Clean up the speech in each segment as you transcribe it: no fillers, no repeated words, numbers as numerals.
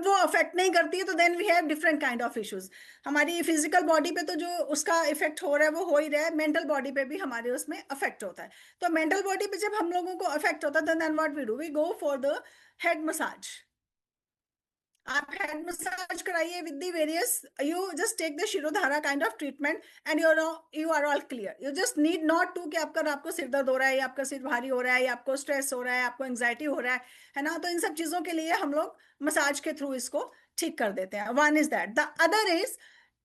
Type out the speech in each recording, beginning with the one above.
जब वो अफेक्ट नहीं करती है तो then we have different kind of issues. हमारी फिजिकल बॉडी पे तो जो उसका इफेक्ट हो रहा है वो हो ही रहा है, मेंटल बॉडी पे भी हमारे उसमें अफेक्ट होता है। तो मेंटल बॉडी पे जब हम लोगों को अफेक्ट होता है then what we do, we go for the head massage. आप हेड मसाज कराइए with the various, you just take the shirodhara kind of treatment and you are all clear. You just need not to कि आपको सिर दर्द हो रहा है या आपका सिर भारी हो रहा है या आपको स्ट्रेस हो रहा है, आपको एंग्जाइटी हो रहा है ना। तो इन सब चीजों के लिए हम लोग मसाज के थ्रू इसको ठीक कर देते हैं। One is that, the other is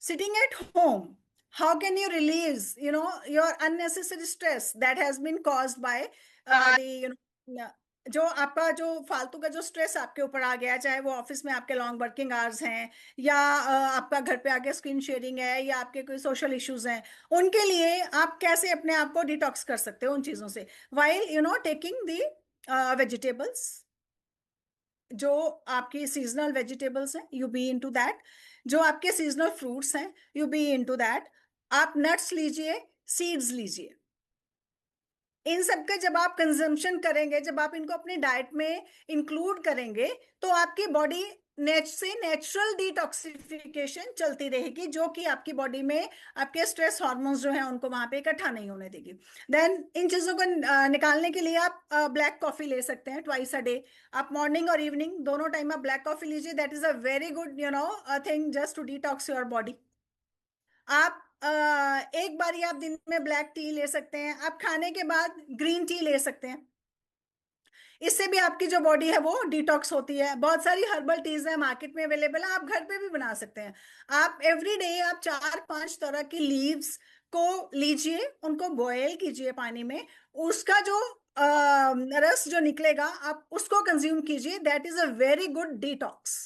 sitting at home. How can you release your unnecessary stress that has been caused by the जो आपका जो फालतू का जो स्ट्रेस आपके ऊपर आ गया है, चाहे वो ऑफिस में आपके लॉन्ग वर्किंग आवर्स हैं या आपका घर पे आके स्क्रीन शेयरिंग है या आपके कोई सोशल इश्यूज हैं, उनके लिए आप कैसे अपने आप को डिटॉक्स कर सकते हो उन चीजों से, वाइल टेकिंग दी वेजिटेबल्स। जो आपकी सीजनल वेजिटेबल्स हैं, यू बी इनटू दैट। जो आपके सीजनल फ्रूट्स हैं, यू बी इनटू दैट। आप नट्स लीजिए, सीड्स लीजिए। इन सब का जब आप कंजम्पशन करेंगे, जब आप इनको अपनी डाइट में इंक्लूड करेंगे, तो आपकी बॉडी से नेचुरल डिटॉक्सिफिकेशन चलती रहेगी, जो कि आपकी बॉडी में आपके स्ट्रेस हार्मोन्स जो है उनको वहां पे इकट्ठा नहीं होने देगी। देन इन चीजों को निकालने के लिए आप ब्लैक कॉफी ले सकते हैं ट्वाइस अ डे। आप मॉर्निंग और इवनिंग दोनों टाइम आप ब्लैक कॉफी लीजिए। That is a very good thing just to detox your body. आप एक बार ही आप दिन में ब्लैक टी ले सकते हैं। आप खाने के बाद ग्रीन टी ले सकते हैं। इससे भी आपकी जो बॉडी है वो डिटॉक्स होती है। बहुत सारी हर्बल टीज है मार्केट में अवेलेबल है, आप घर पे भी बना सकते हैं। आप एवरी डे आप 4-5 तरह की लीव्स को लीजिए, उनको बॉयल कीजिए पानी में। उसका जो रस जो निकलेगा आप उसको कंज्यूम कीजिए। That is a very good detox.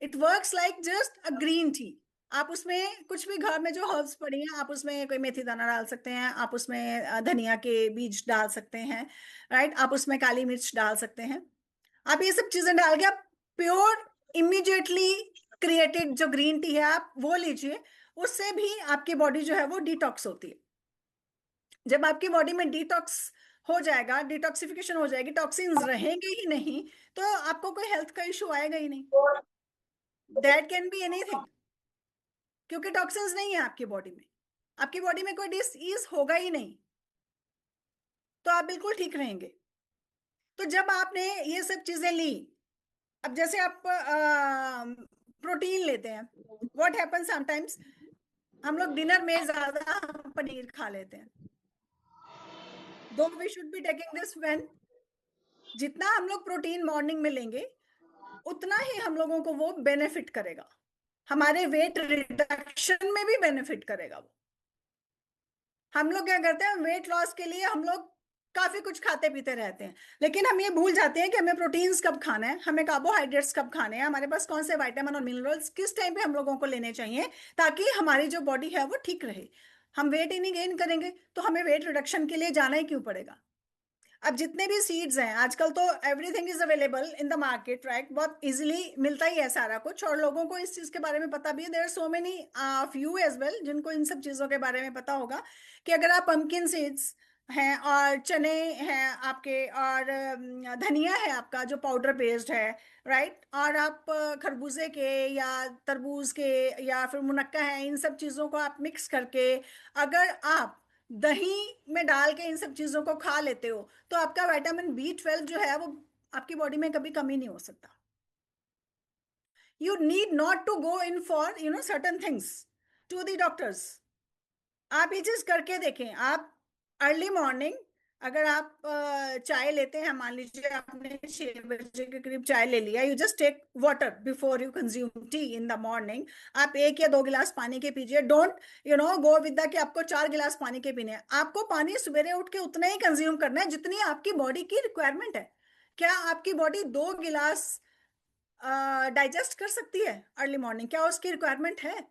It works like just a green tea. आप उसमें कुछ भी घर में जो हर्ब्स पड़ी हैं, आप उसमें कोई मेथी दाना डाल सकते हैं, आप उसमें धनिया के बीज डाल सकते हैं, राइट। आप उसमें काली मिर्च डाल सकते हैं। आप ये सब चीजें डाल के आप प्योर इमीडिएटली क्रिएटेड जो ग्रीन टी है आप वो लीजिए। उससे भी आपकी बॉडी जो है वो डिटॉक्स होती है। जब आपकी बॉडी में डिटॉक्स हो जाएगा, डिटॉक्सिफिकेशन हो जाएगी, टॉक्सिन्स रहेंगे ही नहीं, तो आपको कोई हेल्थ का इशू आएगा ही नहीं। दैट कैन बी एनीथिंग, क्योंकि टॉक्सिन्स नहीं है आपकी बॉडी में। आपकी बॉडी में कोई डिसीज होगा ही नहीं, तो आप बिल्कुल ठीक रहेंगे। तो जब आपने ये सब चीजें ली, अब जैसे आप प्रोटीन लेते हैं, व्हाट हैपन समटाइम्स हम लोग डिनर में ज्यादा हम पनीर खा लेते हैं। Though we should be taking this when जितना हम लोग प्रोटीन मॉर्निंग में लेंगे उतना ही हम लोगों को वो बेनिफिट करेगा, हमारे वेट रिडक्शन में भी बेनिफिट करेगा वो। हम लोग क्या करते हैं, वेट लॉस के लिए हम लोग काफी कुछ खाते पीते रहते हैं, लेकिन हम ये भूल जाते हैं कि हमें प्रोटीन्स कब खाना है, हमें कार्बोहाइड्रेट्स कब खाने हैं, हमारे पास कौन से विटामिन और मिनरल्स किस टाइम पे हम लोगों को लेने चाहिए, ताकि हमारी जो बॉडी है वो ठीक रहे। हम वेट ही नहीं गेन करेंगे तो हमें वेट रिडक्शन के लिए जाना ही क्यों पड़ेगा। अब जितने भी सीड्स हैं आजकल, तो everything is available in the market, right. बहुत इजीली मिलता ही है सारा कुछ, और लोगों को इस चीज के बारे में पता भी है। There are so many of you as well जिनको इन सब चीजों के बारे में पता होगा कि अगर आप पंपकिन सीड्स हैं और चने हैं आपके और धनिया है आपका जो पाउडर बेस्ड है, राइट, और आप खरबूजे के या तरबूज के या फिर मुनक्का है, इन सब चीजों को आप मिक्स करके अगर आप दही में डाल के इन सब चीजों को खा लेते हो, तो आपका विटामिन B12 जो है वो आपकी बॉडी में कभी कमी नहीं हो सकता। You need not to go in for certain things to the doctors. आप ये चीज करके देखें। आप अर्ली मॉर्निंग अगर आप चाय लेते हैं, मान लीजिए आपने 6 बजे के करीब चाय ले लिया, you just take water before you consume tea in the morning. आप 1 या 2 गिलास पानी के पीजिए। डोंट गो विद द कि आपको 4 गिलास पानी के पीने हैं। आपको पानी सवेरे उठ के उतना ही कंज्यूम करना है जितनी आपकी बॉडी की रिक्वायरमेंट है। क्या आपकी बॉडी 2 गिलास डाइजेस्ट कर सकती है अर्ली मॉर्निंग? क्या उसकी रिक्वायरमेंट है?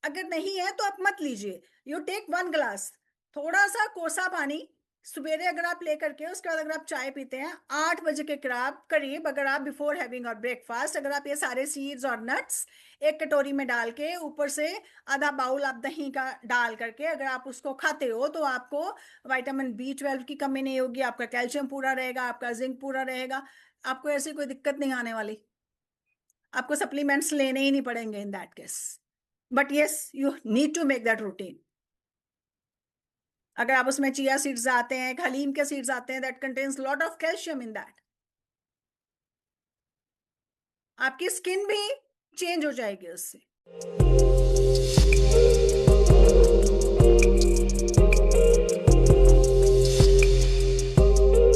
अगर नहीं है तो आप मत लीजिए। यू टेक 1 गिलास, थोड़ा सा कोसा पानी सवेरे अगर आप लेकर के उसके बाद अगर आप चाय पीते हैं 8 बजे के करीब, अगर आप बिफोर हैविंग और ब्रेकफास्ट अगर आप ये सारे सीड्स और नट्स एक कटोरी में डाल के ऊपर से आधा बाउल आप दही का डाल करके अगर आप उसको खाते हो, तो आपको विटामिन B12 की कमी नहीं होगी, आपका कैल्शियम पूरा रहेगा, आपका जिंक पूरा रहेगा, आपको ऐसी कोई दिक्कत नहीं आने वाली। आपको सप्लीमेंट्स लेने ही नहीं पड़ेंगे in that case. But yes, you need to make that routine. अगर आप उसमें चिया सीड्स आते हैं, हलीम के सीड्स आते हैं, that contains lot of calcium in that. आपकी स्किन भी चेंज हो जाएगी उससे।